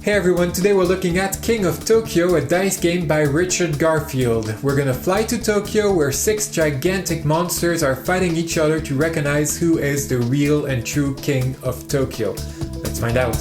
Hey everyone, today we're looking at King of Tokyo, a dice game by Richard Garfield. We're gonna fly to Tokyo where 6 gigantic monsters are fighting each other to recognize who is the real and true King of Tokyo. Let's find out.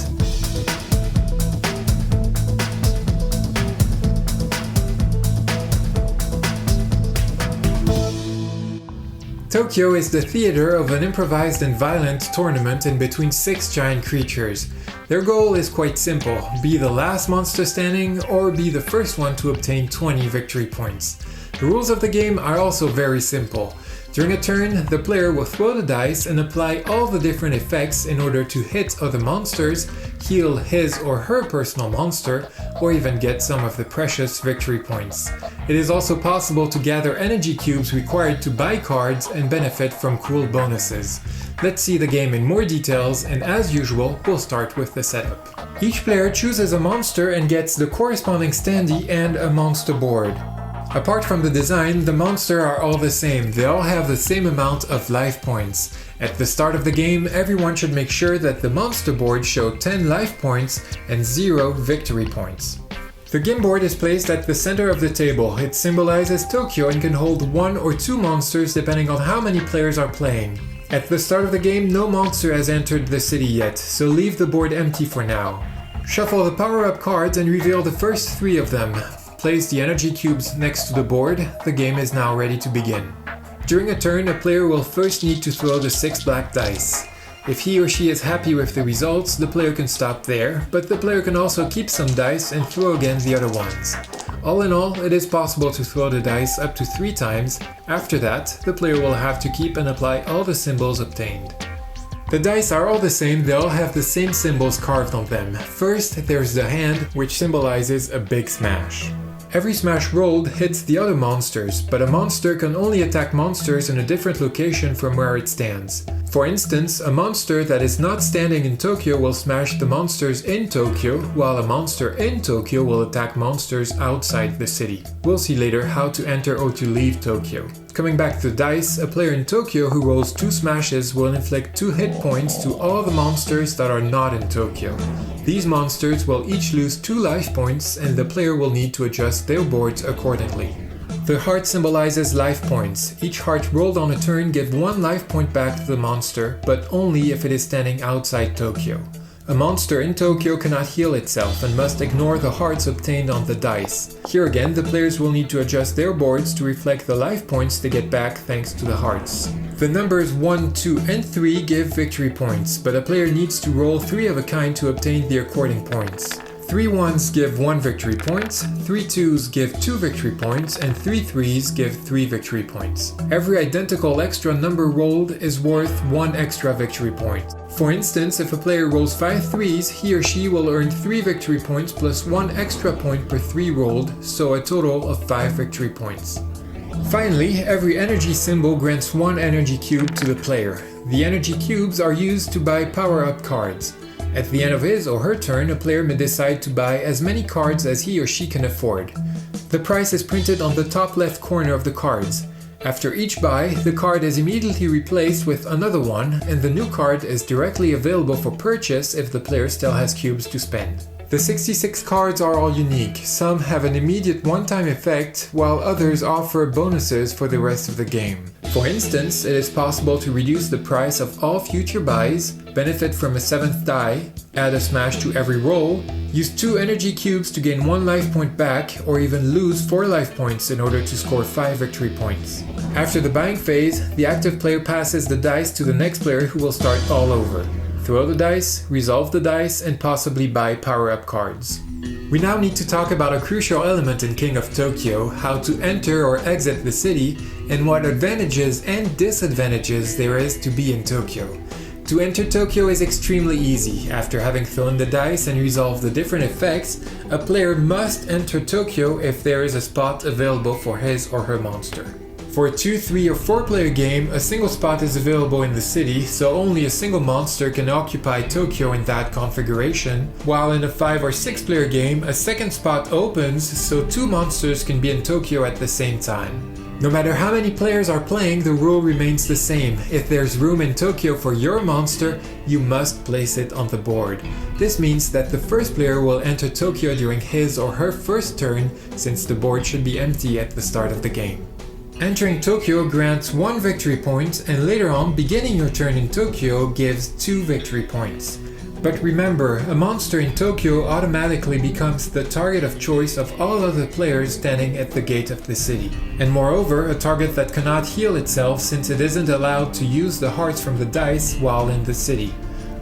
Tokyo is the theater of an improvised and violent tournament in between 6 giant creatures. Their goal is quite simple: be the last monster standing or be the first one to obtain 20 victory points. The rules of the game are also very simple. During a turn, the player will throw the dice and apply all the different effects in order to hit other monsters, heal his or her personal monster, or even get some of the precious victory points. It is also possible to gather energy cubes required to buy cards and benefit from cool bonuses. Let's see the game in more details, and as usual, we'll start with the setup. Each player chooses a monster and gets the corresponding standee and a monster board. Apart from the design, the monsters are all the same. They all have the same amount of life points. At the start of the game, everyone should make sure that the monster board shows 10 life points and 0 victory points. The game board is placed at the center of the table. It symbolizes Tokyo and can hold 1 or 2 monsters depending on how many players are playing. At the start of the game, no monster has entered the city yet, so leave the board empty for now. Shuffle the power-up cards and reveal the first 3 of them. Place the energy cubes next to the board. The game is now ready to begin. During a turn, a player will first need to throw the 6 black dice. If he or she is happy with the results, the player can stop there, but the player can also keep some dice and throw again the other ones. All in all, it is possible to throw the dice up to 3 times. After that, the player will have to keep and apply all the symbols obtained. The dice are all the same, they all have the same symbols carved on them. First, there's the hand, which symbolizes a big smash. Every smash rolled hits the other monsters, but a monster can only attack monsters in a different location from where it stands. For instance, a monster that is not standing in Tokyo will smash the monsters in Tokyo, while a monster in Tokyo will attack monsters outside the city. We'll see later how to enter or to leave Tokyo. Coming back to the dice, a player in Tokyo who rolls 2 smashes will inflict 2 hit points to all the monsters that are not in Tokyo. These monsters will each lose 2 life points, and the player will need to adjust their boards accordingly. The heart symbolizes life points. Each heart rolled on a turn gives 1 life point back to the monster, but only if it is standing outside Tokyo. A monster in Tokyo cannot heal itself and must ignore the hearts obtained on the dice. Here again, the players will need to adjust their boards to reflect the life points they get back thanks to the hearts. The numbers 1, 2, and 3 give victory points, but a player needs to roll 3 of a kind to obtain the according points. 3 1s give 1 victory point, 3 2s give 2 victory points, and 3 3s give 3 victory points. Every identical extra number rolled is worth 1 extra victory point. For instance, if a player rolls 5 3s, he or she will earn 3 victory points plus 1 extra point per 3 rolled, so a total of 5 victory points. Finally, every energy symbol grants 1 energy cube to the player. The energy cubes are used to buy power-up cards. At the end of his or her turn, a player may decide to buy as many cards as he or she can afford. The price is printed on the top left corner of the cards. After each buy, the card is immediately replaced with another one, and the new card is directly available for purchase if the player still has cubes to spend. The 66 cards are all unique. Some have an immediate one-time effect, while others offer bonuses for the rest of the game. For instance, it is possible to reduce the price of all future buys, benefit from a 7th die, add a smash to every roll, use 2 energy cubes to gain 1 life point back, or even lose 4 life points in order to score 5 victory points. After the buying phase, the active player passes the dice to the next player who will start all over. Throw the dice, resolve the dice, and possibly buy power-up cards. We now need to talk about a crucial element in King of Tokyo: how to enter or exit the city, and what advantages and disadvantages there is to be in Tokyo. To enter Tokyo is extremely easy. After having thrown the dice and resolved the different effects, a player must enter Tokyo if there is a spot available for his or her monster. For a 2, 3, or 4 player game, a single spot is available in the city, so only a single monster can occupy Tokyo in that configuration, while in a 5 or 6 player game, a second spot opens, so 2 monsters can be in Tokyo at the same time. No matter how many players are playing, the rule remains the same. If there's room in Tokyo for your monster, you must place it on the board. This means that the first player will enter Tokyo during his or her first turn, since the board should be empty at the start of the game. Entering Tokyo grants 1 victory point, and later on, beginning your turn in Tokyo gives 2 victory points. But remember, a monster in Tokyo automatically becomes the target of choice of all other players standing at the gate of the city. And moreover, a target that cannot heal itself since it isn't allowed to use the hearts from the dice while in the city.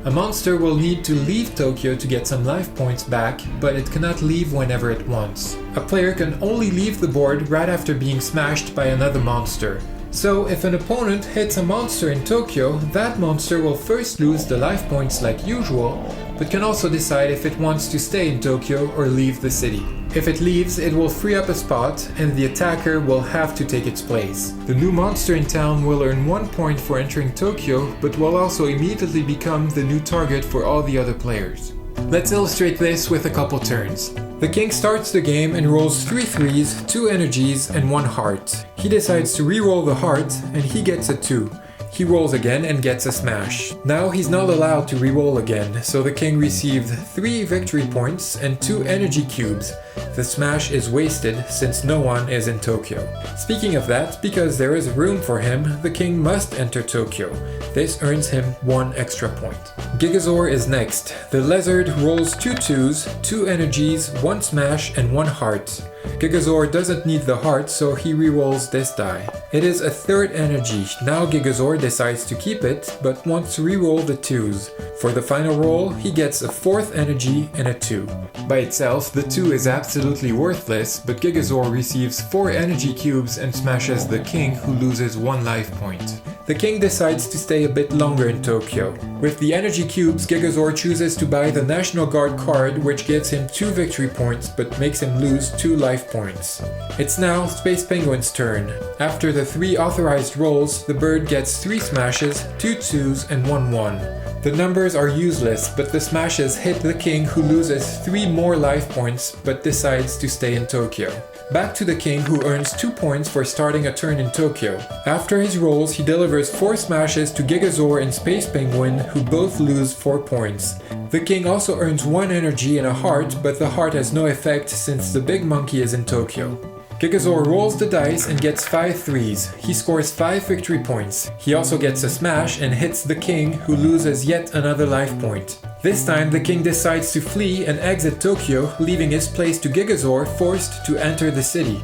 A monster will need to leave Tokyo to get some life points back, but it cannot leave whenever it wants. A player can only leave the board right after being smashed by another monster. So if an opponent hits a monster in Tokyo, that monster will first lose the life points like usual, but can also decide if it wants to stay in Tokyo or leave the city. If it leaves, it will free up a spot, and the attacker will have to take its place. The new monster in town will earn 1 point for entering Tokyo, but will also immediately become the new target for all the other players. Let's illustrate this with a couple turns. The king starts the game and rolls 3 threes, 2 energies, and 1 heart. He decides to re-roll the heart, and he gets a 2. He rolls again and gets a smash. Now he's not allowed to re-roll again, so the king received 3 victory points and 2 energy cubes. The smash is wasted since no one is in Tokyo. Speaking of that, because there is room for him, the king must enter Tokyo. This earns him 1 extra point. Gigazor is next. The lizard rolls 2 twos, 2 energies, 1 smash, and 1 heart. Gigazor doesn't need the heart, so he re-rolls this die. It is a 3rd energy. Now Gigazor decides to keep it, but wants to re-roll the 2s. For the final roll, he gets a 4th energy and a 2. By itself, the 2 is absolutely worthless, but Gigazor receives 4 energy cubes and smashes the king, who loses 1 life point. The king decides to stay a bit longer in Tokyo. With the energy cubes, Gigazor chooses to buy the National Guard card, which gives him 2 victory points but makes him lose 2 life points. It's now Space Penguin's turn. After the 3 authorized rolls, the bird gets 3 smashes, 2 twos, and 1 1. The numbers are useless, but the smashes hit the king, who loses 3 more life points but decides to stay in Tokyo. Back to the king, who earns 2 points for starting a turn in Tokyo. After his rolls, he delivers 4 smashes to Gigazor and Space Penguin, who both lose 4 points. The king also earns 1 energy and a heart, but the heart has no effect since the big monkey is in Tokyo. Gigazor rolls the dice and gets 5 threes. He scores 5 victory points. He also gets a smash and hits the king, who loses yet another life point. This time the king decides to flee and exit Tokyo, leaving his place to Gigazor, forced to enter the city.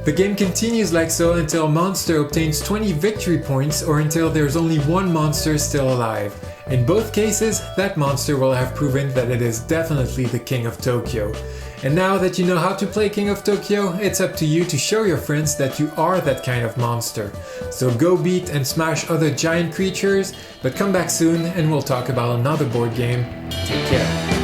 The game continues like so until a monster obtains 20 victory points or until there's only 1 monster still alive. In both cases, that monster will have proven that it is definitely the King of Tokyo. And now that you know how to play King of Tokyo, it's up to you to show your friends that you are that kind of monster. So go beat and smash other giant creatures, but come back soon and we'll talk about another board game. Take care.